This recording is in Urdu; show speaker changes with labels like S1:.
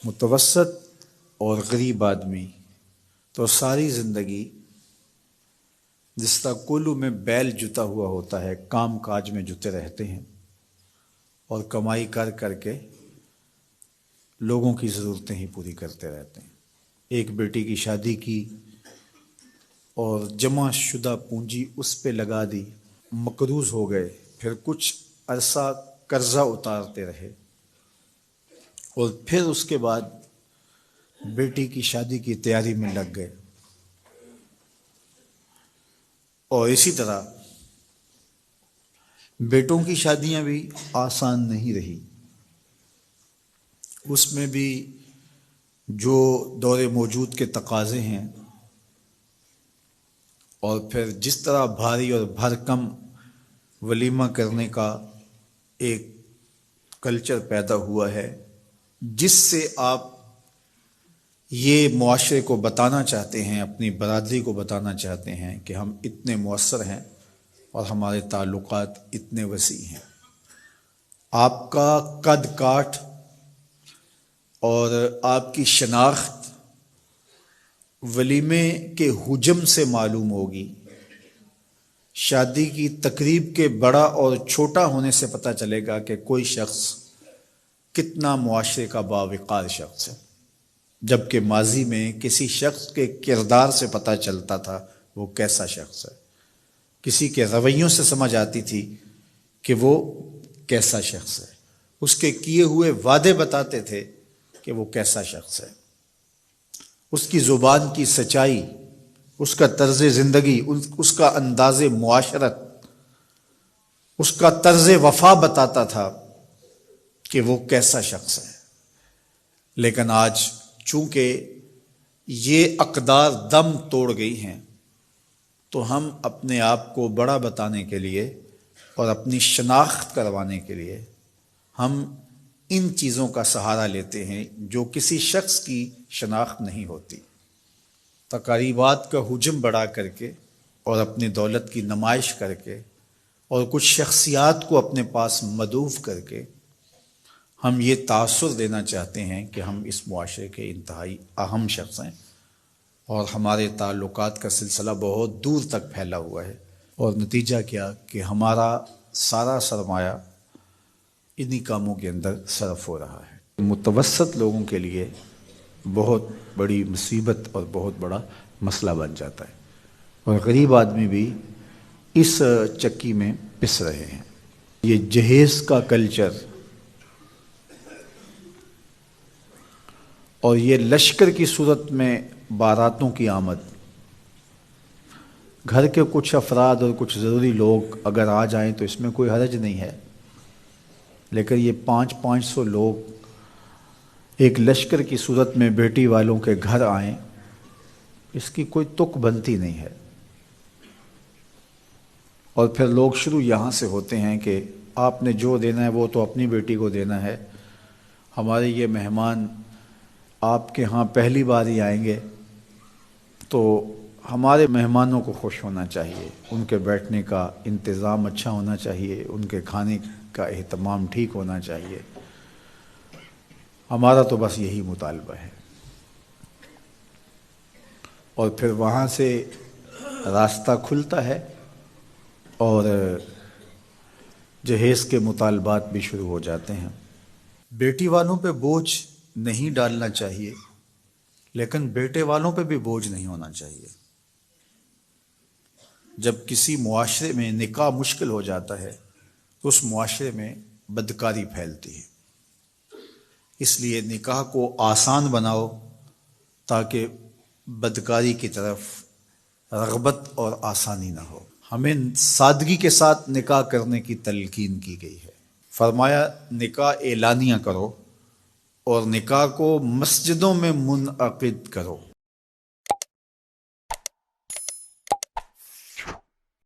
S1: متوسط اور غریب آدمی تو ساری زندگی جس طرح کولو میں بیل جتا ہوا ہوتا ہے کام کاج میں جتے رہتے ہیں اور کمائی کر کر کے لوگوں کی ضرورتیں ہی پوری کرتے رہتے ہیں۔ ایک بیٹی کی شادی کی اور جمع شدہ پونجی اس پہ لگا دی، مقروض ہو گئے، پھر کچھ عرصہ قرضہ اتارتے رہے اور پھر اس کے بعد بیٹی کی شادی کی تیاری میں لگ گئے۔ اور اسی طرح بیٹوں کی شادیاں بھی آسان نہیں رہی، اس میں بھی جو دور موجود کے تقاضے ہیں اور پھر جس طرح بھاری اور بھرکم ولیمہ کرنے کا ایک کلچر پیدا ہوا ہے، جس سے آپ یہ معاشرے کو بتانا چاہتے ہیں، اپنی برادری کو بتانا چاہتے ہیں کہ ہم اتنے مؤثر ہیں اور ہمارے تعلقات اتنے وسیع ہیں۔ آپ کا قد کاٹ اور آپ کی شناخت ولیمے کے حجم سے معلوم ہوگی، شادی کی تقریب کے بڑا اور چھوٹا ہونے سے پتہ چلے گا کہ کوئی شخص کتنا معاشرے کا باوقار شخص ہے، جبکہ ماضی میں کسی شخص کے کردار سے پتہ چلتا تھا وہ کیسا شخص ہے، کسی کے رویوں سے سمجھ آتی تھی کہ وہ کیسا شخص ہے، اس کے کیے ہوئے وعدے بتاتے تھے کہ وہ کیسا شخص ہے، اس کی زبان کی سچائی، اس کا طرز زندگی، اس کا انداز معاشرت، اس کا طرز وفا بتاتا تھا کہ وہ کیسا شخص ہے۔ لیکن آج چونکہ یہ اقدار دم توڑ گئی ہیں تو ہم اپنے آپ کو بڑا بتانے کے لیے اور اپنی شناخت کروانے کے لیے ہم ان چیزوں کا سہارا لیتے ہیں جو کسی شخص کی شناخت نہیں ہوتی۔ تقریبات کا حجم بڑھا کر کے اور اپنی دولت کی نمائش کر کے اور کچھ شخصیات کو اپنے پاس مدعو کر کے ہم یہ تاثر دینا چاہتے ہیں کہ ہم اس معاشرے کے انتہائی اہم شخص ہیں اور ہمارے تعلقات کا سلسلہ بہت دور تک پھیلا ہوا ہے، اور نتیجہ کیا کہ ہمارا سارا سرمایہ انہی کاموں کے اندر صرف ہو رہا ہے۔ متوسط لوگوں کے لیے بہت بڑی مصیبت اور بہت بڑا مسئلہ بن جاتا ہے، اور غریب آدمی بھی اس چکی میں پس رہے ہیں۔ یہ جہیز کا کلچر اور یہ لشکر کی صورت میں باراتوں کی آمد، گھر کے کچھ افراد اور کچھ ضروری لوگ اگر آ جائیں تو اس میں کوئی حرج نہیں ہے، لیکن یہ 500 لوگ ایک لشکر کی صورت میں بیٹی والوں کے گھر آئیں، اس کی کوئی تک بنتی نہیں ہے۔ اور پھر لوگ شروع یہاں سے ہوتے ہیں کہ آپ نے جو دینا ہے وہ تو اپنی بیٹی کو دینا ہے، ہمارے یہ مہمان آپ کے ہاں پہلی بار ہی آئیں گے تو ہمارے مہمانوں کو خوش ہونا چاہیے، ان کے بیٹھنے کا انتظام اچھا ہونا چاہیے، ان کے کھانے کا اہتمام ٹھیک ہونا چاہیے، ہمارا تو بس یہی مطالبہ ہے۔ اور پھر وہاں سے راستہ کھلتا ہے اور جہیز کے مطالبات بھی شروع ہو جاتے ہیں۔ بیٹی والوں پہ بوجھ نہیں ڈالنا چاہیے، لیکن بیٹے والوں پہ بھی بوجھ نہیں ہونا چاہیے۔ جب کسی معاشرے میں نکاح مشکل ہو جاتا ہے تو اس معاشرے میں بدکاری پھیلتی ہے، اس لیے نکاح کو آسان بناؤ تاکہ بدکاری کی طرف رغبت اور آسانی نہ ہو۔ ہمیں سادگی کے ساتھ نکاح کرنے کی تلقین کی گئی ہے، فرمایا نکاح اعلانیہ کرو اور نکاح کو مسجدوں میں منعقد کرو۔